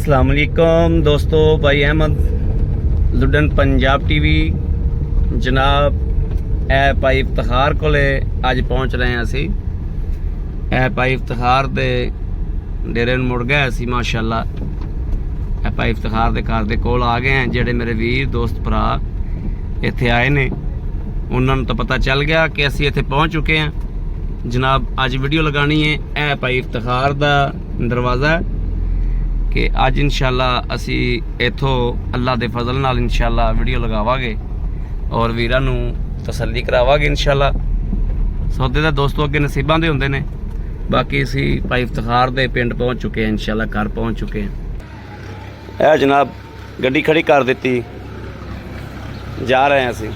अस्सलाम वालेकुम दोस्तों, भाई अहमद लुडन पंजाब टीवी जनाब ए भाई इफ्तिखार कोले अज पहुँच रहे हैं असी। ए भाई इफ्तिखार दे डेरे मुड़ गए असी माशाअल्लाह। ए भाई इफ्तिखार दे घर दे कोल आ गए हैं। जेड़े मेरे वीर दोस्त भरा इत्थे आए ने उन्होंने तो पता चल गया कि असी इत्थे पहुँच चुके हैं जनाब। अज वीडियो लगानी है ए भाई इफ्तिखार दा दरवाज़ा है कि अज इंशाअल्लाह असी इथों अल्लाह दे फजल नाल इंशाअल्लाह वीडियो लगावांगे और वीरां नूं तसल्ली करावांगे इंशाअल्लाह। सौदे दा दोस्तों अगे नसीबां दे हुंदे ने। बाकी असी भाई इफ्तिखार दे पिंड पहुँच चुके हैं इंशाअल्लाह, घर पहुँच चुके हैं। ए जनाब गड्डी खड़ी कर दी, जा रहे हैं असी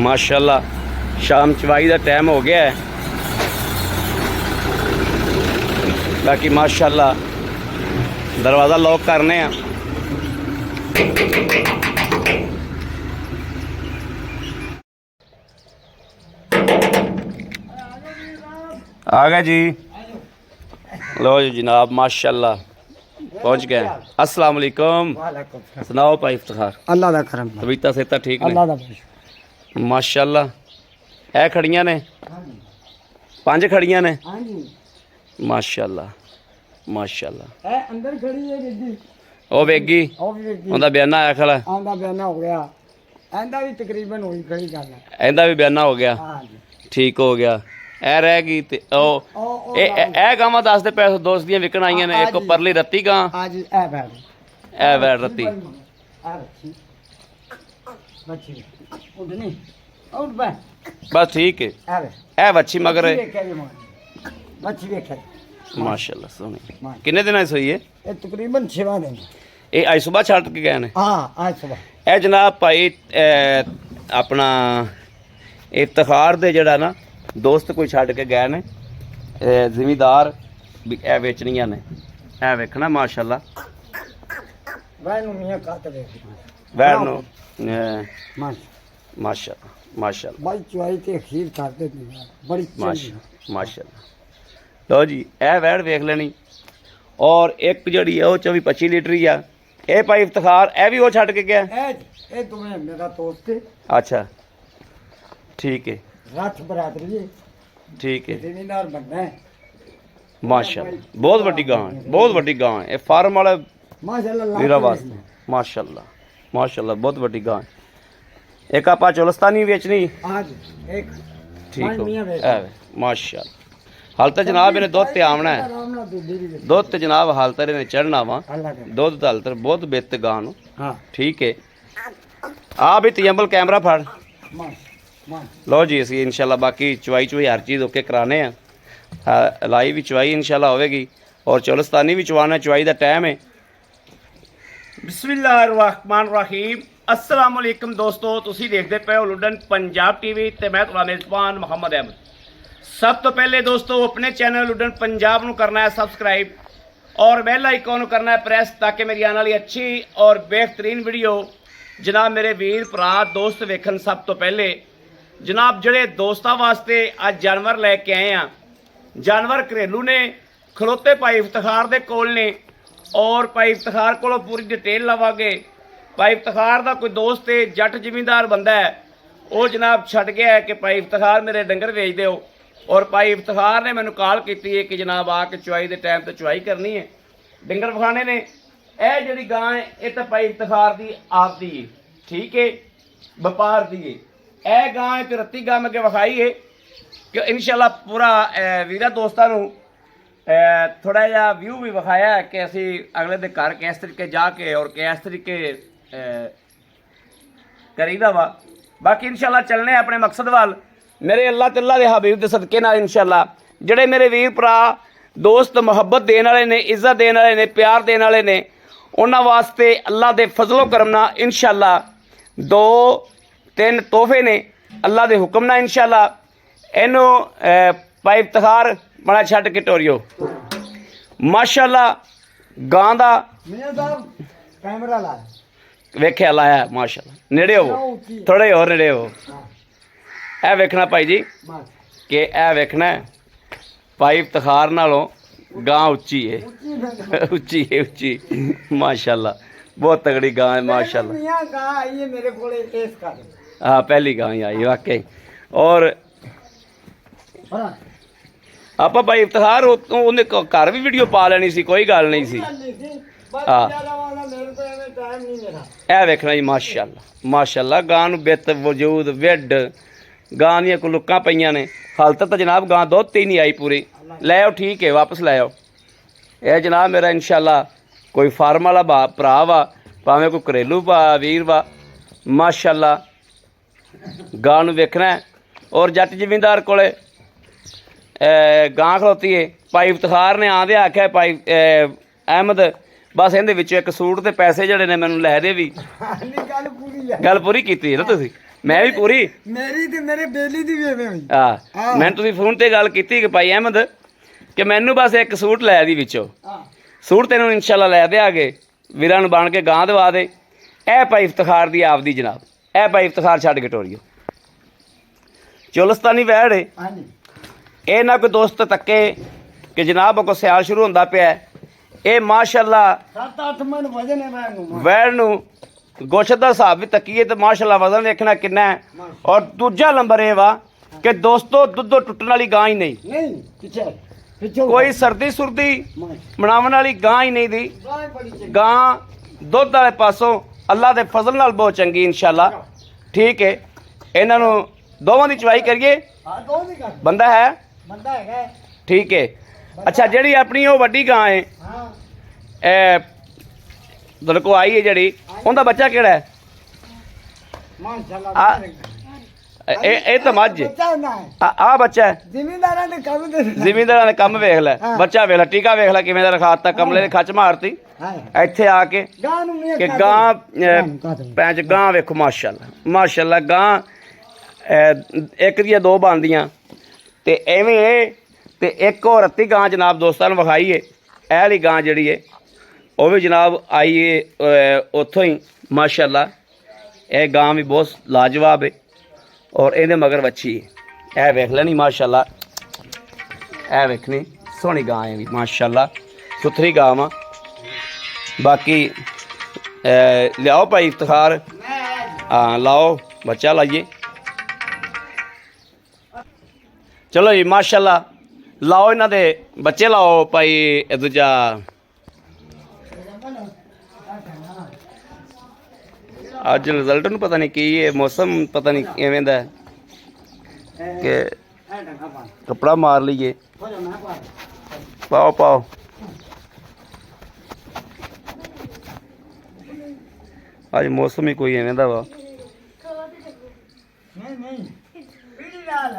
माशाअल्लाह। शाम चवाई का टाइम हो गया है। बाकी माशाअल्लाह दरवाज़ा लॉक करने हैं। आ गए जी, लो जी जनाब माशाअल्लाह पहुँच गए। अस्सलाम वालेकुम। सुनाओ भाई इफ्तिखार। अल्लाह दा करम, तबीयत सेहत ठीक ने? अल्लाह दा माशाअल्लाह। है खड़ियां ने, 5 खड़ियां ने माशाअल्लाह माशाअल्लाह। ए अंदर खड़ी है गड्डी, ओ वेगी ਉਹ ਵੀ ਵੇਖੀ ਉਹਦਾ ਬਿਆਨਾ ਆਇਆ ਖਲਾ, ਆਉਂਦਾ ਬਿਆਨਾ ਹੋ ਗਿਆ। ਇਹਦਾ ਵੀ ਤਕਰੀਬਨ ਹੋਈ ਖੜੀ ਗੱਲ ਹੈ। ਇਹਦਾ ਵੀ ਬਿਆਨਾ ਹੋ ਗਿਆ, ਹਾਂ ਜੀ। ਠੀਕ ਹੋ ਗਿਆ। ਇਹ ਰਹਿ ਗਈ ਤੇ ਉਹ ਇਹ ਗਾਵਾਂ ਦੱਸਦੇ ਪੈਸੇ ਦੋਸਤ ਦੀਆਂ ਵਿਕਣ ਆਈਆਂ ਨੇ। ਇੱਕ ਪਰਲੀ ਰੱਤੀ ਗਾਂ, ਅੱਜ ਇਹ ਬੈਠ ਇਹ ਵੈੜ ਰੱਤੀ। ਆ ਰੱਖੀ ਬੱਚੀ ਉੱਡਣੀ ਉੱਡ ਬੈ ਬਸ ਠੀਕ ਹੈ। ਆ ਵੇ ਇਹ ਵੱਛੀ ਮਗਰ ਹੈ ਬੱਚੀ ਵੇਖਿਆ ਮਾਸ਼ਾਅल्लाह ਸੋਹਣੀ। ਕਿੰਨੇ ਦਿਨਾਂ ਦੀ ਸੋਈ ਹੈ? ਇਹ ਤਕਰੀਬਨ 6 ਦਿਨ। ਇਹ ਅੱਜ ਸਵੇਰ ਛੱਡ ਕੇ ਗਏ ਨੇ। ਹਾਂ ਅੱਜ ਸਵੇਰ। ਇਹ ਜਨਾਬ ਭਾਈ ਆਪਣਾ ਇਫਤਿਖਾਰ ਦੇ ਜਿਹੜਾ ਨਾ ਦੋਸਤ ਕੋਈ ਛੱਡ ਕੇ ਗਏ ਨੇ ਜ਼ਿਮੀਦਾਰ ਵੀ ਇਹ ਵੇਚਣੀਆਂ ਨੇ। ਇਹ ਵੇਖਣਾ ਮਾਸ਼ਾਅल्लाह। ਵੈਣ ਨੂੰ ਮੀਆਂ ਕਾਟ ਵੇਖ ਵੈੜ ਨੂੰ ਮਾਸ਼ਾ ਮਾਸ਼ਾਅल्लाह ਬਾਈ ਚੁਆਈ ਤੇ ਅਖੀਰ ਕਰਦੇ ਨੇ ਬੜੀ ਮਾਸ਼ਾਅल्लाह। ਲਓ ਜੀ ਇਹ ਵੈੜ ਵੇਖ ਲੈਣੀ। ਔਰ ਇੱਕ ਜਿਹੜੀ ਹੈ ਉਹ 24-25 ਲੀਟਰ ਹੀ ਆ। ਇਹ ਭਾਈ ਇਫਤਿਖਾਰ ਇਹ ਵੀ ਉਹ ਛੱਡ ਕੇ ਗਿਆ। ਇਹ ਤੁਮੇ ਮੇਰਾ ਦੋਸਤ ਹੈ। ਅੱਛਾ ਠੀਕ ਹੈ, ਰੱਠ ਬਰਾਦਰੀ ਹੈ, ਠੀਕ ਹੈ ਜ਼ਿਮੀਂਦਾਰ ਬੰਦਾ ਹੈ ਮਾਸ਼ਾਅल्लाह। ਬਹੁਤ ਵੱਡੀ ਗਾਂ ਹੈ, ਬਹੁਤ ਵੱਡੀ ਗਾਂ ਹੈ। ਇਹ ਫਾਰਮ ਵਾਲਾ ਮਾਸ਼ਾਅੱਲਾ ਵੀਰਾ ਵਾਸਤੇ ਮਾਸ਼ਾਅੱਲਾ ਮਾਸ਼ਾਅੱਲਾ ਬਹੁਤ ਵੱਡੀ ਗਾਂ ਹੈ। ਇੱਕ ਆਪਾਂ ਚੋਲਸਤਾਨੀ ਵੇਚਣੀ आज एक ਠੀਕ ਹੋ ਮਾਸ਼ਾਅੱਲਾ। ਹਾਲ ਤਾਂ ਜਨਾਬ ਇਹਨੇ ਦੁੱਧ ਤੇ ਆਉਣਾ ਹੈ। ਦੁੱਧ ਤੇ ਜਨਾਬ ਹਾਲ ਤਾਂ ਇਹਨੇ ਚੜਨਾ ਵਾ। ਦੁੱਧ ਦਾ ਹਾਲ ਤਾਂ ਬਹੁਤ ਬਿੱਤ ਗਾਂ ਨੂੰ। हाँ ਠੀਕ ਹੈ। ਆ ਵੀ ਤਜੰਬਲ ਕੈਮਰਾ ਫੜ ਲਓ ਜੀ। ਅਸੀਂ ਇਨਸ਼ਾਅੱਲਾ ਬਾਕੀ ਚਵਾਈ ਚੁਈ ਹਰ ਚੀਜ਼ ਓਕੇ ਕਰਾਣੇ ਆ। ਲਾਈ ਵੀ ਚਵਾਈ ਇਨਸ਼ਾਅੱਲਾ ਹੋਵੇਗੀ ਔਰ ਚੋਲਸਤਾਨੀ ਵੀ ਚਵਾਣਾ। ਚਵਾਈ ਦਾ ਟਾਈਮ ਹੈ। ਬਿਸਮਿल्लाहिर्रहमानिर्रहीम। अस्सलाम वालेकुम दोस्तों, तुसी देखते पे हो लुडन पंजाब टीवी ते मैं तुम्हारा मेज़बान मोहम्मद अहमद। सब तो पहले दोस्तों अपने चैनल लुडन पंजाब नू करना है सब्सक्राइब और बेल आइकॉन नू करना है प्रेस ताकि मेरी आने वाली अच्छी और बेहतरीन वीडियो जनाब मेरे वीर भरा दोस्त वेखन। सब तो पहले जनाब जड़े दोस्तों वास्ते अज जानवर लैके आए हैं। जानवर घरेलू ने, खलोते भाई इफ्तिखार दे कोल ने और भाई इफ्तिखार कोलों पूरी डिटेल लवांगे। भाई इफ्तिखार का कोई दोस्त है, जट जिमींदार बंदा है, वो जनाब छड़ गया है कि भाई इफ्तिखार मेरे डंगर भेज दो। और भाई इफ्तिखार ने मैंने कॉल की है कि जनाब आके चुवाई के टाइम तो चुवाई करनी है, डंगर विखाने ने। यह जी गां है ये तो भाई इफ्तिखार की आप दी है, ठीक है, व्यापार की है। यह गां एक रत्ती गां मैं विखाई है कि इंशाअल्लाह पूरा वीरा दोस्तों को थोड़ा जहा व्यू भी विखाया है कि असी अगले दे घर किस तरीके जाके और किस तरीके करीदा वा। बाकी इंशाअल्लाह चलने अपने मकसद वाल मेरे अल्लाह ते अल्लाह दे हबीब दे सदके नाल इंशाअल्लाह। जेड़े मेरे वीर भरा दोस्त मुहब्बत देने वाले ने, इज्जत देने वाले ने, प्यार देने वाले ने, उन्हां वास्ते अल्लाह दे फजलो करम नाल इंशाअल्लाह 2-3 तोहफे ने अल्लाह दे हुक्म नाल इंशाअल्लाह। इनू भाई इफ्तिखार बड़ा छड्ड के टोरियो माशाअल्लाह। गां दा कैमरा ला वेख्या लाया माशाअल्लाह। नेड़े हो थोड़े होर नेड़े हो। ए वेखना भाई जी कि ए वेखना भाई इफ्तिखार नालों गां ऊंची है ਉੱਚੀ ਫਿਰ ऊंची है ऊंची माशाल्लाह बहुत तगड़ी गां है माशाल्लाह ਮੀਆਂ ਗਾਂ ਆਈ ਹੈ ਮੇਰੇ ਕੋਲੇ ਇਸ ਕਰ हाँ पहली गां ही आई वाकई और ਹਾਂ ਆਪਾਂ ਭਾਈ ਇਫਤਖਾਰ ਉਹਨੇ ਘਰ ਵੀ ਵੀਡੀਓ ਪਾ ਲੈਣੀ ਸੀ ਕੋਈ ਗੱਲ ਨਹੀਂ ਸੀ ਬਸ ਹਾਂ। ਜਿਆਦਾ ਵਾਲਾ ਮੇਰੇ ਕੋਲ ਐਵੇਂ ਟਾਈਮ ਨਹੀਂ ਮੇਰਾ ਇਹ ਵੇਖਣਾ ਜੀ ਮਾਸ਼ਾਅੱਲਾ ਮਾਸ਼ਾਅੱਲਾ ਗਾਂ ਨੂੰ ਬਿੱਤ ਵਜੂਦ ਵਿੱਡ ਗਾਂ ਦੀਆਂ ਕੋ ਲੁੱਕਾਂ ਪਈਆਂ ਨੇ ਹਾਲ ਤੱਕ ਤਾਂ ਜਨਾਬ ਗਾਂ ਦੁੱਧ ਤੇ ਹੀ ਨਹੀਂ ਆਈ ਪੂਰੀ ਲੈ ਆਓ ਠੀਕ ਹੈ ਵਾਪਸ ਲੈ ਆਓ ਇਹ ਜਨਾਬ ਮੇਰਾ ਇਨਸ਼ਾਅੱਲਾ ਕੋਈ ਫਾਰਮ ਵਾਲਾ ਭਰਾ ਵਾ ਭਾਵੇਂ ਕੋਈ ਘਰੇਲੂ ਵੀਰ ਵਾ ਮਾਸ਼ਾਅੱਲਾ ਗਾਂ ਨੂੰ ਵੇਖਣਾ ਹੈ। ਔਰ ਜੱਟ ਜ਼ਿਮੀਂਦਾਰ ਕੋਲੇ ਗਾਂ ਖਲੋਤੀ ਏ ਭਾਈ ਇਫਤਖਾਰ ਨੇ ਆਂਦੇ ਆਖਿਆ ਭਾਈ ਅਹਿਮਦ ਬਸ ਇਹਦੇ ਵਿੱਚੋਂ ਇੱਕ ਸੂਟ ਤੇ ਪੈਸੇ ਜਿਹੜੇ ਨੇ ਮੈਨੂੰ ਲੈ ਦੇ ਵੀ ਨਹੀਂ ਗੱਲ ਪੂਰੀ ਹੈ ਗੱਲ ਪੂਰੀ ਕੀਤੀ ਹੈ ਨਾ ਤੁਸੀਂ ਮੈਂ ਵੀ ਪੂਰੀ ਮੇਰੀ ਤੇ ਮੇਰੇ ਬੇਲੀ ਦੀ ਵੀ ਐਵੇਂ ਹੋਈ ਹਾਂ ਮੈਂ ਤੁਸੀਂ ਫੋਨ ਤੇ ਗੱਲ ਕੀਤੀ ਕਿ ਭਾਈ ਅਹਿਮਦ ਕਿ ਮੈਨੂੰ ਬਸ ਇੱਕ ਸੂਟ ਲੈ ਦੀ ਵਿੱਚੋਂ ਹਾਂ ਸੂਟ ਤੈਨੂੰ ਇਨਸ਼ਾਅੱਲਾ ਲੈ ਦਿਆਂਗੇ ਵੀਰਾਂ ਨੂੰ ਬਣ ਕੇ ਗਾਂ ਦਵਾ ਦੇ ਇਹ ਭਾਈ ਇਫਤਖਾਰ ਦੀ ਆਪਦੀ ਜਨਾਬ ਇਹ ਭਾਈ ਇਫਤਖਾਰ ਛੱਡ ਕੇ ਟੋਰੀਓ ਚੁਲਸਤਾਨੀ ਵੈੜ ਏ ਹਾਂਜੀ ਇਹ ਨਾ ਕੋਈ ਦੋਸਤ ਤੱਕੇ ਕਿ ਜਨਾਬ ਕੋ ਸਿਆਲ ਸ਼ੁਰੂ ਹੁੰਦਾ ਪਿਆ ਹੈ। ਇਹ ਮਾਸ਼ਾਅੱਲਾ 7-8 ਮਣ ਵਜਨ ਹੈ ਮੈਂ ਨੂੰ ਵੈੜ ਨੂੰ ਗੋਸ਼ਤ ਦਾ ਹਿਸਾਬ ਵੀ ਤੱਕੀਏ ਤੇ ਮਾਸ਼ਾਅੱਲਾ ਵਜ਼ਨ ਵੇਖਣਾ ਕਿੰਨਾ ਹੈ ਔਰ ਦੂਜਾ ਨੰਬਰ ਇਹ ਵਾ ਕਿ ਦੋਸਤੋ ਦੁੱਧੋਂ ਟੁੱਟਣ ਵਾਲੀ ਗਾਂ ਹੀ ਨਹੀਂ ਨਹੀਂ ਪਿੱਛੇ ਕੋਈ ਸਰਦੀ ਸੁਰਦੀ ਮਨਾਵਣ ਵਾਲੀ ਗਾਂ ਹੀ ਨਹੀਂ ਦੀ ਗਾਂ ਬੜੀ ਚੰਗੀ ਗਾਂ ਦੁੱਧ ਵਾਲੇ ਪਾਸੋਂ ਅੱਲਾ ਦੇ ਫਜ਼ਲ ਨਾਲ ਬਹੁਤ ਚੰਗੀ ਇਨਸ਼ਾਅੱਲਾ ਠੀਕ ਹੈ ਇਹਨਾਂ ਨੂੰ ਦੋਵਾਂ ਦੀ ਚਵਾਈ ਕਰੀਏ ਹਾਂ ਦੋ ਦੀ ਕਰ ਬੰਦਾ ਹੈ ਬੰਦਾ ਹੈਗਾ ਠੀਕ ਹੈ ਅੱਛਾ ਜਿਹੜੀ ਆਪਣੀ ਉਹ ਵੱਡੀ ਗਾਂ ਹੈ ਹਾਂ ਇਹ ਤੁਹਾਡੇ ਕੋ ਆਈ ਹੈ ਜਿਹੜੀ ਉਹਦਾ ਬੱਚਾ ਕਿਹੜਾ ਹੈ ਮਾਸ਼ਾਅੱਲਾ ਆ- ਇਹ ਤਾਂ ਮੱਝ ਹੈ। ਬੱਚਾ ਨਾ ਹੈ ਆ ਬੱਚਾ ਹੈ ਜ਼ਿਮੀਂਦਾਰਾਂ ਦੇ ਕੰਮ ਦੇ ਜ਼ਿਮੀਂਦਾਰਾਂ ਨੇ ਕੰਮ ਵੇਖ ਲੈ ਹਾਂ। ਬੱਚਾ ਵੇਖ ਲੈ ਟੀਕਾ ਵੇਖ ਲੈ ਕਿਵੇਂ ਦਾ ਰਖਾਤਾ ਕਮਲੇ ਨੇ ਖੱਚ ਮਾਰਤੀ ਹਾਂ ਇੱਥੇ ਆ ਕੇ ਗਾਂ ਨੂੰ ਮੀਆਂ ਕਿ ਗਾਂ ਪੈਂਚ ਗਾਂ ਵੇਖੋ ਮਾਸ਼ਾਅੱਲਾ ਮਾਸ਼ਾਅੱਲਾ ਗਾਂ ਇੱਕ ਦੀਆਂ ਦੋ ਬਣਦੀਆਂ ਤੇ ਐਵੇਂ ਇਹ ਤੇ ਇੱਕ ਹੋਰ ਰੱਤੀ ਗਾਂ ਜਨਾਬ ਦੋਸਤਾਂ ਨੂੰ ਵਿਖਾਈਏ ਇਹ ਵਾਲੀ ਗਾਂ ਜਿਹੜੀ ਹੈ ਉਹ ਵੀ ਜਨਾਬ ਆਈ ਹੈ ਉੱਥੋਂ ਹੀ ਮਾਸ਼ਾਅੱਲਾ ਇਹ ਗਾਂ ਵੀ ਬਹੁਤ ਲਾਜਵਾਬ ਹੈ ਔਰ ਇਹਦੇ ਮਗਰ ਵੱਛੀ ਹੈ ਇਹ ਵੇਖ ਲੈਣੀ ਮਾਸ਼ਾਅੱਲਾ ਇਹ ਵੇਖਣੀ ਸੋਹਣੀ ਗਾਂ ਹੈ ਵੀ ਮਾਸ਼ਾਅੱਲਾ ਸੁਥਰੀ ਗਾਂ ਵਾ ਬਾਕੀ ਲਿਆਓ ਭਾਈ ਇਫਤਖਾਰ ਹਾਂ ਲਾਓ ਬੱਚਾ ਲਾਈਏ ਚਲੋ ਜੀ ਮਾਸ਼ਾਅੱਲਾ ਲਾਓ ਇਹਨਾਂ ਦੇ ਬੱਚੇ ਲਾਓ ਭਾਈ ਇਹ ਦੂਜਾ ਅੱਜ ਰਿਜ਼ਲਟ ਨੂੰ ਪਤਾ ਨਹੀਂ ਕੀ ਹੈ ਮੌਸਮ ਪਤਾ ਨਹੀਂ ਕਿਵੇਂ ਦਾ ਹੈ ਕਿ ਕੱਪੜਾ ਮਾਰ ਲਈਏ ਪਾਓ ਪਾਓ ਅੱਜ ਮੌਸਮ ਹੀ ਕੋਈ ਐਵੇਂ ਦਾ ਵਾ ਨਹੀਂ ਨਹੀਂ ਪੀੜੀ ਲਾਲ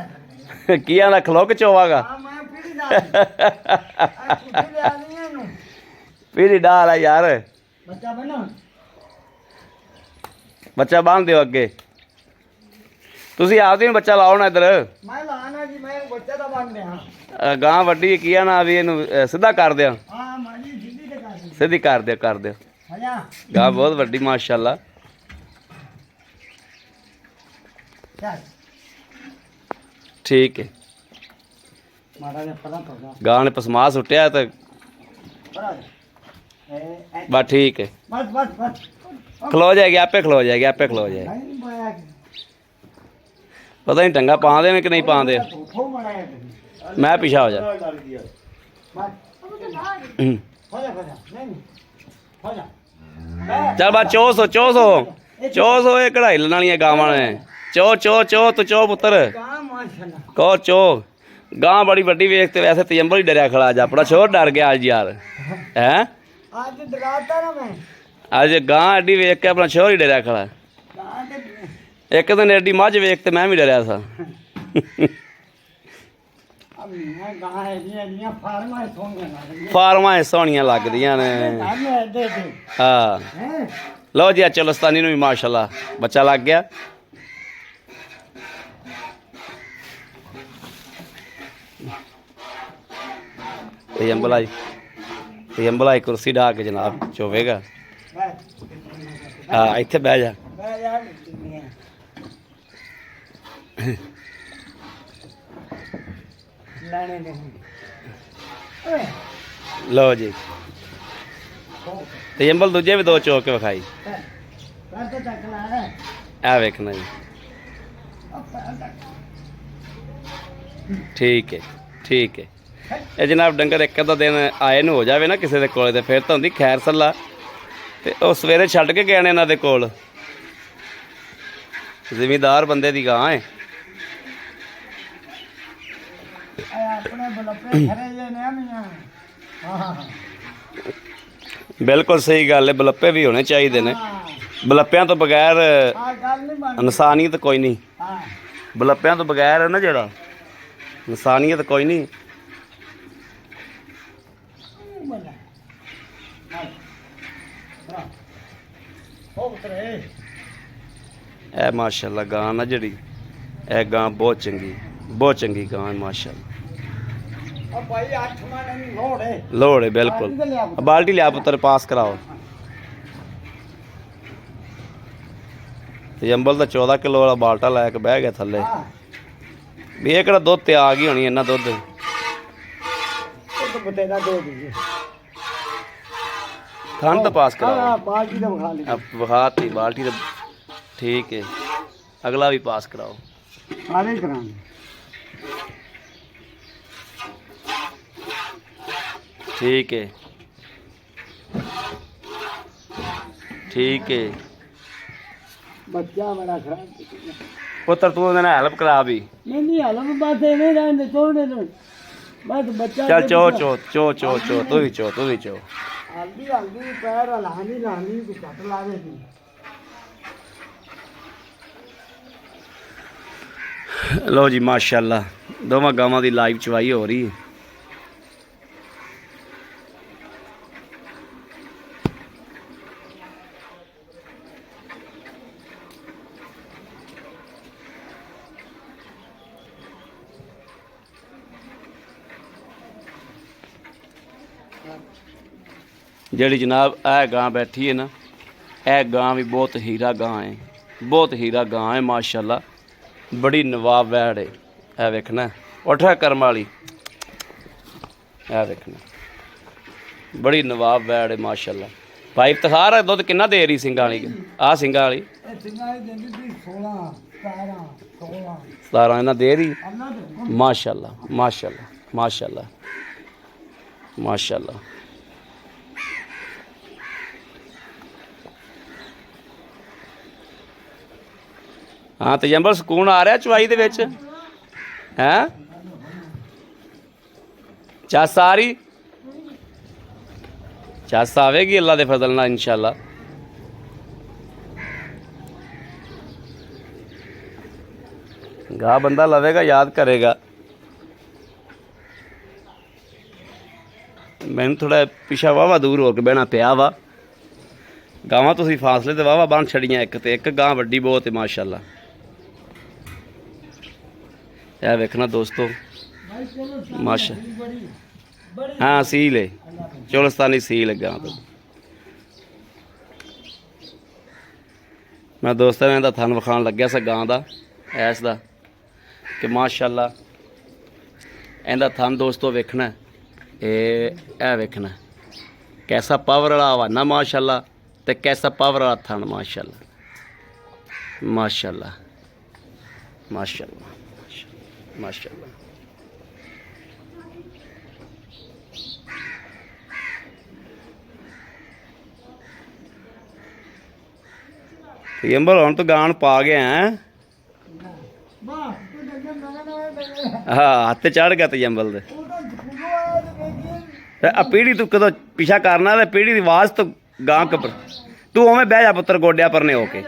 ਹੈ ਕੀ ਆਂਦਾ ਖਲੋ ਕੇ ਚੋਵਾਗਾ ਹਾਂ ਮੈਂ ਪੀੜੀ ਲਾਲ ਆ ਕੁੱਤੇ ਲਿਆ ਨਹੀਂ ਇਹਨੂੰ ਪੀੜੀ ਡਾਲ ਆ ਯਾਰ ਬੱਚਾ ਬਣਾ ਬੱਚਾ ਬੰਨ ਦਿਓ ਅੱਗੇ ਤੁਸੀਂ ਆਪਦੇ ਨੂੰ ਬੱਚਾ ਲਾਓ ਨਾ ਇੱਧਰ ਮੈਂ ਲਾਣਾ ਜੀ ਮੈਂ ਬੱਚਾ ਦਾ ਬਣ ਰਿਹਾ ਗਾਂ ਵੱਡੀ ਕੀ ਆ ਨਾ ਵੀ ਇਹਨੂੰ ਸਿੱਧਾ ਕਰ ਦਿਆਂ ਹਾਂ ਮਾਜੀ ਸਿੱਧੀ ਤੇ ਕਰ ਸਿੱਧੀ ਕਰ ਦਿਓ ਹਜਾ ਗਾਂ ਬਹੁਤ ਵੱਡੀ ਮਾਸ਼ਾਅੱਲਾ ਚੱਲ ਠੀਕ ਹੈ ਮਾੜਾ ਜਿਹਾ ਪਤਾ ਪਗਾ ਗਾਂ ਨੇ ਪਸਮਾ ਸੁੱਟਿਆ ਤੇ ਬੜਾ ਬਸ ਠੀਕ ਹੈ ਬਸ ਬਸ ਬਸ ਖਲੋ ਜਾਏਗੀ ਆਪੇ ਖਲੋ ਜਾਏਗੀ ਨਹੀਂ ਪਾਇਆ ਪਤਾ ਨਹੀਂ ਟੰਗਾ ਪਾਉਂਦੇ ਨੇ ਕਿ ਨਹੀਂ ਪਾਉਂਦੇ ਥੋ ਮੜਾਇਆ ਮੈਂ ਪਿਛਾ ਹੋ ਜਾ ਬਸ ਹੂੰ। ਹੋ ਜਾ ਨਹੀਂ ਹੋ ਜਾ ਚੱਲ ਬਾ ਚੋ ਇਹ ਕਢਾਈ ਲੈਣ ਵਾਲੀਆਂ ਗਾਵਾਂ ਨੇ ਚੋ ਤੂੰ ਚੋ ਪੁੱਤਰ ਕਾ ਮਾਸ਼ਾਅੱਲਾ ਕੋ ਚੋ ਗਾਂ ਬੜੀ ਵੱਡੀ ਵੇਖ ਤੇ ਵੈਸੇ ਤਜੰਬਲ ਹੀ ਡਰਿਆ ਖੜਾ ਅੱਜ ਆਪਣਾ ਸ਼ੋਰ ਡਰ ਗਿਆ ਅੱਜ ਯਾਰ ਹੈ ਅੱਜ ਡਰਾਤਾ ਨਾ ਮੈਂ ਅੱਜ ਗਾਂ ਐਡੀ ਵੇਖ ਕੇ ਆਪਣਾ ਸ਼ੋਰ ਹੀ ਡਰਿਆ ਖੜਾ ਕਾ ਤੇ ਇੱਕ ਦਿਨ ਐਡੀ ਮੱਝ ਵੇਖ ਤੇ ਮੈਂ ਵੀ ਡਰਿਆ ਸਾਂ ਮੈਂ ਗਾਂ ਇਹਦੀਆਂ ਫਾਰਮਾਂ ਸੋਹਣੀਆਂ ਲੱਗਦੀਆਂ ਫਾਰਮਾਂ ਸੋਹਣੀਆਂ ਲੱਗਦੀਆਂ ਨੇ ਮੈਂ ਐਡੇ ਤੇ ਹਾਂ ਹੈ ਲਓ ਜੀ ਚਲਸਤਾਨੀ ਨੂੰ ਵੀ ਮਾਸ਼ਾਅੱਲਾ ਬੱਚਾ ਲੱਗ ਗਿਆ ਇਹ ਅੰਬਲਾਈ ਕੁਰਸੀ ਢਾ ਕੇ ਜਨਾਬ ਚੋਵੇਗਾ ਹਾਂ ਇੱਥੇ ਬਹਿ ਜਾ ਮੈਂ ਯਾਰ ਲੈਣੇ ਨੇ ਓਏ ਲਓ ਜੀ ਤੇ ਅੰਬਲ ਦੂਜੇ ਵੀ ਦੋ ਚੋ ਕੇ ਵਿਖਾਈ। ਪੈਰ ਤੇ ਚੱਕ ਲੈ ਆ ਵੇਖਣਾ ਜੀ। ਠੀਕ ਹੈ ਠੀਕ ਹੈ। ਇਹ ਜਨਾਬ ਡੰਗਰ ਇੱਕ ਅੱਧਾ ਦਿਨ ਆਏ ਨੂੰ ਹੋ ਜਾਵੇ ਨਾ ਕਿਸੇ ਦੇ ਕੋਲ ਤੇ ਫਿਰ ਤਾਂ ਹੁੰਦੀ ਖੈਰ ਸੱਲਾ। ਤੇ ਉਹ ਸਵੇਰੇ ਛੱਡ ਕੇ ਗਏ ਨੇ ਇਹਨਾਂ ਦੇ ਕੋਲ। ਜ਼ਿਮੀਦਾਰ ਬੰਦੇ ਦੀ ਗਾਂ ਹੈ। ਆਪਣੇ ਬਲਪੇ ਖਰੇ ਜੇ ਨੇ ਮੀਆਂ। ਹਾਂ ਬਿਲਕੁਲ ਸਹੀ ਗੱਲ ਹੈ। ਬਲੱਪੇ ਵੀ ਹੋਣੇ ਚਾਹੀਦੇ ਨੇ। ਬਲੱਪਿਆਂ ਤੋਂ ਬਗੈਰ ਆ ਗੱਲ ਨਹੀਂ ਬਣਦੀ। ਇਨਸਾਨੀਅਤ ਕੋਈ ਨਹੀਂ। ਹਾਂ ਬਲੱਪਿਆਂ ਤੋਂ ਬਗੈਰ ਹੈ ਨਾ ਜਿਹੜਾ ਇਨਸਾਨੀਅਤ ਕੋਈ ਨਹੀਂ। ਬੋਲਾ ਹੋ ਉਤਰੇ ਇਹ ਮਾਸ਼ਾਅੱਲਾ ਗਾਂ ਨਾ ਜਿਹੜੀ ਇਹ ਗਾਂ ਬਹੁਤ ਚੰਗੀ ਗਾਂ ਹੈ ਮਾਸ਼ਾਅੱਲਾ। ਆ ਭਾਈ 8 ਮਣ ਨਹੀਂ ਲੋੜੇ ਲੋੜ ਹੈ ਬਿਲਕੁਲ। ਬਾਲਟੀ ਲਿਆ ਪੁੱਤਰ ਪਾਸ ਕਰਾਓ। ਤੇ ਅੰਬਲ ਦਾ 14 ਕਿਲੋ ਵਾਲਾ ਬਾਲਟਾ ਲੈ ਕੇ ਬਹਿ ਗਿਆ ਥੱਲੇ। ਵੀ ਇਹ ਕਿਹੜਾ ਦੁੱਧ ਤੇ ਆ ਗਈ ਹੋਣੀ ਇਹਨਾਂ ਦੁੱਧ। ਉਹ ਤਾਂ ਬਤੇਰਾ ਦੇ ਦੇ ਥਣ ਤਾਂ ਪਾਸ ਕਰਾਓ। ਹਾਂ ਬਾਲਟੀ ਦਾ ਵਿਖਾ ਲਈ। ਵਿਖਾਤੀ ਬਾਲਟੀ ਤਾਂ ਠੀਕ ਹੈ। ਅਗਲਾ ਵੀ ਪਾਸ ਕਰਾਓ। ਸਾਰੇ ਕਰਾਂਗੇ। ਠੀਕ ਹੈ ਠੀਕ ਹੈ। ਬੱਚਾ ਬੜਾ ਖਰਾਬ ਪੁੱਤਰ ਤੂੰ ਉਹਦੇ ਨਾਲ ਹੈਲਪ ਕਰਾ ਵੀ। ਨਹੀਂ ਹਲਮ ਬਾਤ ਨਹੀਂ ਰਹਿੰਦੇ ਛੋੜਨੇ ਨੂੰ ਬਸ ਬੱਚਾ ਚੱਲ ਚੋ ਤੂੰ ਵੀ ਚੋ ਹਲਦੀ ਪੈਰ ਲਾਣੀ ਕੁ ਕੱਟ ਲਾਵੇ ਸੀ। ਲਓ ਜੀ ਮਾਸ਼ਾਅੱਲਾ ਦੋਵਾਂ ਗਾਵਾਂ ਦੀ ਲਾਈਵ ਚਵਾਈ ਹੋ ਰਹੀ ਹੈ। ਜਿਹੜੀ ਜਨਾਬ ਇਹ ਗਾਂ ਬੈਠੀ ਹੈ ਨਾ ਇਹ ਗਾਂ ਵੀ ਬਹੁਤ ਹੀਰਾ ਗਾਂ ਹੈ ਮਾਸ਼ਾਅੱਲਾ। ਬੜੀ ਨਵਾਬ ਵੈੜ ਹੈ। ਇਹ ਵੇਖਣਾ ਉੱਠਾ ਕਰਮ ਵਾਲੀ। ਇਹ ਵੇਖਣਾ ਬੜੀ ਨਵਾਬ ਵੈੜ ਹੈ ਮਾਸ਼ਾਅੱਲਾ। ਭਾਈ ਇਫਤਖਾਰ ਦੁੱਧ ਕਿੰਨਾ ਦੇ ਰਹੀ ਸਿੰਘਾਂ ਵਾਲੀ ਆ ਸਿੰਘਾਂ ਵਾਲੀ? ਇਹ ਸਿੰਘਾਂ ਦੀ ਦਿੰਦੀ ਸੀ 16 17 16 17 ਇਹਨਾਂ ਦੇ ਰਹੀ ਅੱਲਾ ਦੇ ਮਾਸ਼ਾਅੱਲਾ ਮਾਸ਼ਾਅੱਲਾ ਮਾਸ਼ਾਅੱਲਾ ਮਾਸ਼ਾਅੱਲਾ। ਹਾਂ ਤੇ ਜੰਬਲ ਸਕੂਨ ਆ ਰਿਹਾ ਚਵਾਈ ਦੇ ਵਿੱਚ ਹੈ। ਚੱਸ ਆ ਰਹੀ ਚੱਸ ਆਵੇਗੀ ਅੱਲਾ ਦੇ ਫਜ਼ਲ ਨਾਲ ਇਨਸ਼ਾਅੱਲਾ। ਗਾ ਬੰਦਾ ਲਵੇਗਾ ਯਾਦ ਕਰੇਗਾ। ਮੈਨੂੰ ਥੋੜਾ ਪਿਛਾ ਵਾਵਾ ਦੂਰ ਹੋ ਕੇ ਬਹਿਣਾ ਪਿਆ ਵਾ। ਗਾਵਾਂ ਤੁਸੀਂ ਫਾਸਲੇ ਤੇ ਵਾਵਾ ਬੰਨ ਛੜੀਆਂ ਇੱਕ ਤੇ ਇੱਕ ਗਾਂ ਵੱਡੀ ਬਹੁਤ ਹੈ ਮਾਸ਼ਾਅੱਲਾ। ਇਹ ਵੇਖਣਾ ਦੋਸਤੋ ਮਾਸ਼ਾ ਹਾਂ ਸੀਲ ਹੈ ਚੋਲਸਤਾਨੀ ਸੀਲ ਹੈ ਗਾਂ ਤੋਂ। ਮੈਂ ਦੋਸਤਾਂ ਨੇ ਇਹਦਾ ਥਣ ਵਿਖਾਉਣ ਲੱਗਿਆ ਸੀ ਗਾਂ ਦਾ ਐਸ ਦਾ ਕਿ ਮਾਸ਼ਾਅੱਲਾ ਇਹਦਾ ਥਣ ਦੋਸਤੋ ਵੇਖਣਾ। ਇਹ ਵੇਖਣਾ ਕੈਸਾ ਪਾਵਰ ਵਾਲਾ ਹਵਾਨਾ ਮਾਸ਼ਾਅੱਲਾ ਤੇ ਕੈਸਾ ਪਾਵਰ ਵਾਲਾ ਥਣ ਮਾਸ਼ਾਅੱਲਾ ਮਾਸ਼ਾਅੱਲਾ ਮਾਸ਼ਾਅੱਲਾ ਮਾਸ਼ਾਅੱਲਾ। ਤੇ ਅੰਬਲ ਹੁਣ ਤਾਂ ਗਾਣ ਪਾ ਗਿਆ ਹੈ। ਵਾਹ ਤੂੰ ਡੰਗਰ ਨਵੇਂ ਹਾਂ ਹੱਥ ਚੜ ਗਿਆ ਤੇ ਅੰਬਲ ਦੇ। ਉਹ ਤਾਂ ਖੁੱਲੋ ਆਇਆ ਤੇ ਵੇਖੀ ਆ ਪੀੜੀ ਤੂੰ ਕਦੋਂ ਪਿਛਾ ਕਰਨਾ ਤੇ ਪੀੜੀ ਦੀ ਆਵਾਜ਼ ਤੋਂ ਗਾਂ ਕਪਰ ਤੂੰ ਉਵੇਂ ਬਹਿ ਜਾ ਪੁੱਤਰ ਗੋਡਿਆਂ ਪਰਨੇ ਹੋ ਕੇ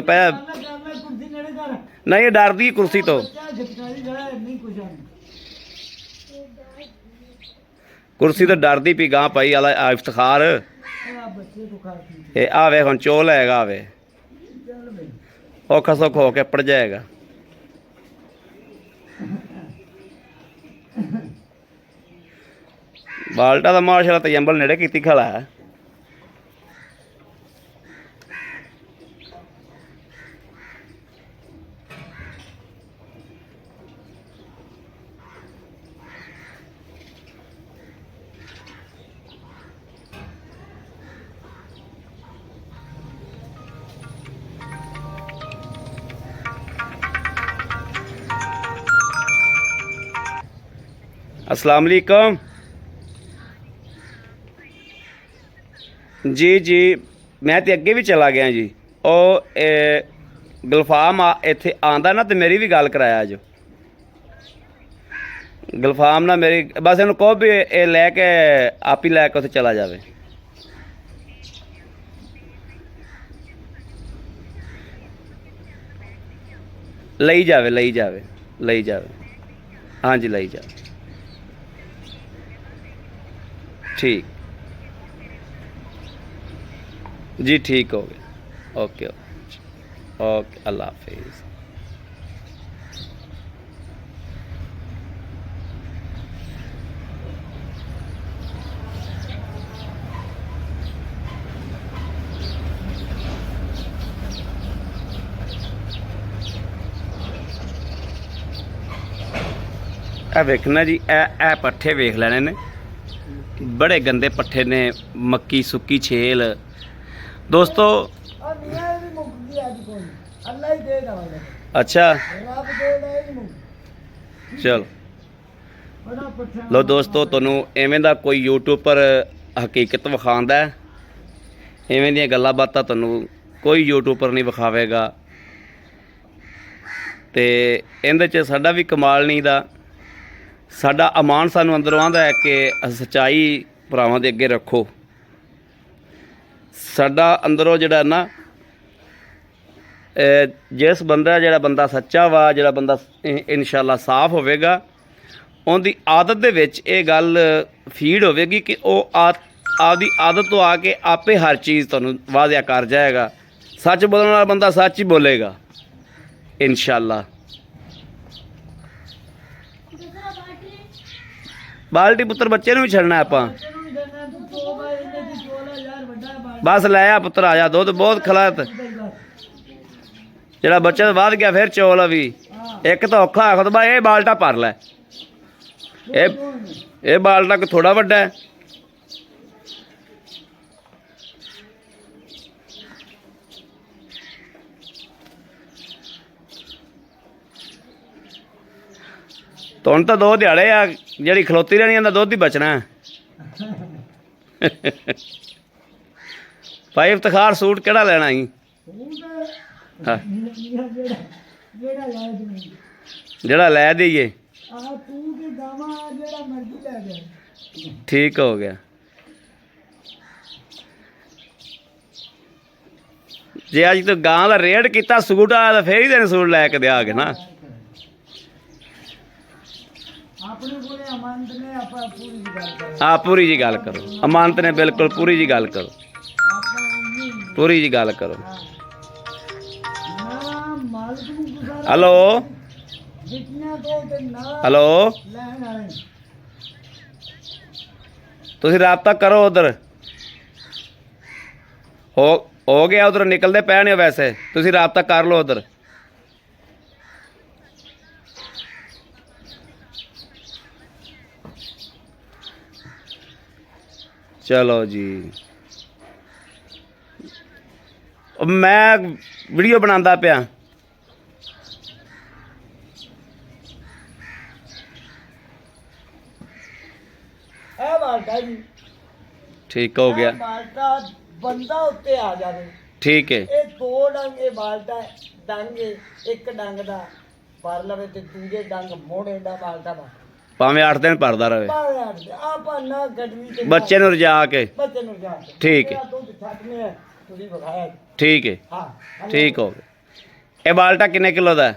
ਪੈ। ਕੁਰਸੀ ਨੇੜੇ ਕਰ ਨਹੀਂ ਇਹ ਡਰਦੀ ਕੁਰਸੀ ਤੋਂ। ਝਟਕਾਈ ਜਾ ਨਹੀਂ ਕੁਝ ਕੁਰਸੀ ਤੋਂ ਡਰਦੀ ਪਈ ਗਾਂ ਪਾਈ ਵਾਲਾ ਇਫਤਖਾਰ। ਬੱਚੇ ਤੋਂ ਖਾਤੀ ਇਹ ਆਵੇ ਹੁਣ ਚੋਲ ਹੈਗਾ ਆਵੇ ਚੱਲ ਬਈ ਔਖਾ ਸੌਖ ਹੋ ਕੇ ਪੜ ਜਾਏਗਾ। ਬਾਲਟਾ ਦਾ ਮਾਸ਼ਾਅੱਲਾ ਤਯੰਬਲ ਨੇੜੇ ਕੀਤੀ ਖੜਾ ਹੈ। अस्सलाम वालेकुम जी जी मैं तो अगे भी चला गया जी ਉਹ ਗੁਲਫਾਮ ਇੱਥੇ ਆਂਦਾ ਨਾ ਤੇ ਮੇਰੀ ਵੀ ਗੱਲ ਕਰਾਇਆ ਜੋ ਗੁਲਫਾਮ ਨਾ ਮੇਰੀ ਬਸ ਇਹਨੂੰ ਕਹੋ ਵੀ ਇਹ ਲੈ ਕੇ ਆਪ ਹੀ ਲੈ ਕੇ ਉੱਥੇ ਚਲਾ ਜਾਵੇ ਲਈ ਜਾਵੇ ਲਈ ਜਾਵੇ ਲਈ ਜਾਵੇ ਹਾਂਜੀ ਲਈ ਜਾਵੇ ठीक जी ठीक हो गया ओके ओके अल्लाह हाफिज़ वेखना जी ए पट्ठे वेख लेने ने बड़े गंदे पट्ठे ने मक्की सुक्की छेल दोस्तों ਆ ਮੀਆਂ ਇਹ ਵੀ ਮੁੱਕ ਗਈ ਅੱਜ ਕੋਈ ਅੱਲਾ ਹੀ ਦੇ ਦਵਾਂਗੇ अच्छा ਰੱਬ ਦੇ ਦੇ ਹੀ ਮੁੱਕ चलो ਬੜਾ ਪੱਠਾ लो दोस्तों ਤੁਹਾਨੂੰ ਐਵੇਂ ਦਾ ਕੋਈ YouTube ਪਰ ਹਕੀਕਤ ਵਿਖਾਉਂਦਾ ਹੈ ਐਵੇਂ ਦੀਆਂ ਗੱਲਾਂ ਬਾਤਾਂ ਤੁਹਾਨੂੰ ਕੋਈ YouTuber ਨਹੀਂ ਵਿਖਾਵੇਗਾ ਤੇ ਇਹਦੇ 'ਚ ਸਾਡਾ ਵੀ ਕਮਾਲ ਨਹੀਂ ਦਾ ਸਾਡਾ ਅਮਾਨ ਸਾਨੂੰ ਅੰਦਰੋਂ ਆਂਦਾ ਹੈ ਕਿ ਸੱਚਾਈ ਭਰਾਵਾਂ ਦੇ ਅੱਗੇ ਰੱਖੋ ਸਾਡਾ ਅੰਦਰੋਂ ਜਿਹੜਾ ਨਾ ਜਿਸ ਬੰਦਾ ਜਿਹੜਾ ਬੰਦਾ ਸੱਚਾ ਵਾ ਜਿਹੜਾ ਬੰਦਾ ਇਨਸ਼ਾਅੱਲਾ ਸਾਫ਼ ਹੋਵੇਗਾ ਉਹਦੀ ਆਦਤ ਦੇ ਵਿੱਚ ਇਹ ਗੱਲ ਫੀਡ ਹੋਵੇਗੀ ਕਿ ਉਹ ਆਪਦੀ ਆਦਤ ਤੋਂ ਆ ਕੇ ਆਪੇ ਹਰ ਚੀਜ਼ ਤੁਹਾਨੂੰ ਵਾਅਦਾ ਕਰ ਜਾਏਗਾ ਸੱਚ ਬੋਲਣ ਵਾਲਾ ਬੰਦਾ ਸੱਚ ਹੀ ਬੋਲੇਗਾ ਇਨਸ਼ਾਅੱਲਾ बाल्टी पुत्र बच्चे भी छड़ना है आप बस लाया पुत्र आ जा दुध बहुत खलात जरा बच्चा वध गया फिर चौल भी एक तो औखा है खुद ये बाल्टा भर लै ये बाल्टा को थोड़ा वड्डा है तो हम तो दो दिहाड़े आ जी खलोती रहनी है दुध ही बचना है भाई इफ्तिखार सूट केड़ा लेना ही जेड़ा लै दईए ठीक हो गया जे अज तो गां का रेट किया सूट आया तो फिर ही तेन सूट लैके दिया के ना हाँ पूरी जी गल करो अमानत ने बिल्कुल पूरी जी गल करो पूरी जी गल करो हेलो हेलो तुसी राबता करो उधर हो गया उधर निकलते पे नहीं वैसे तुसी राबता कर लो उधर चलो जी मैं वीडियो बनाता पिया ठीक हो गया बाल्टा बंदा उत्ते आ जावे ठीक है ये दो डंग बाल्टा डंग एक डंग दा भर लवे ते दूजे डंग मोड़े दा बाल्टा बा भावें 8 दिन भरदा रहे बच्चे नूं रजा के ठीक है ठीक है ठीक हो गया ये बाल्टा किन्ने किलो दा है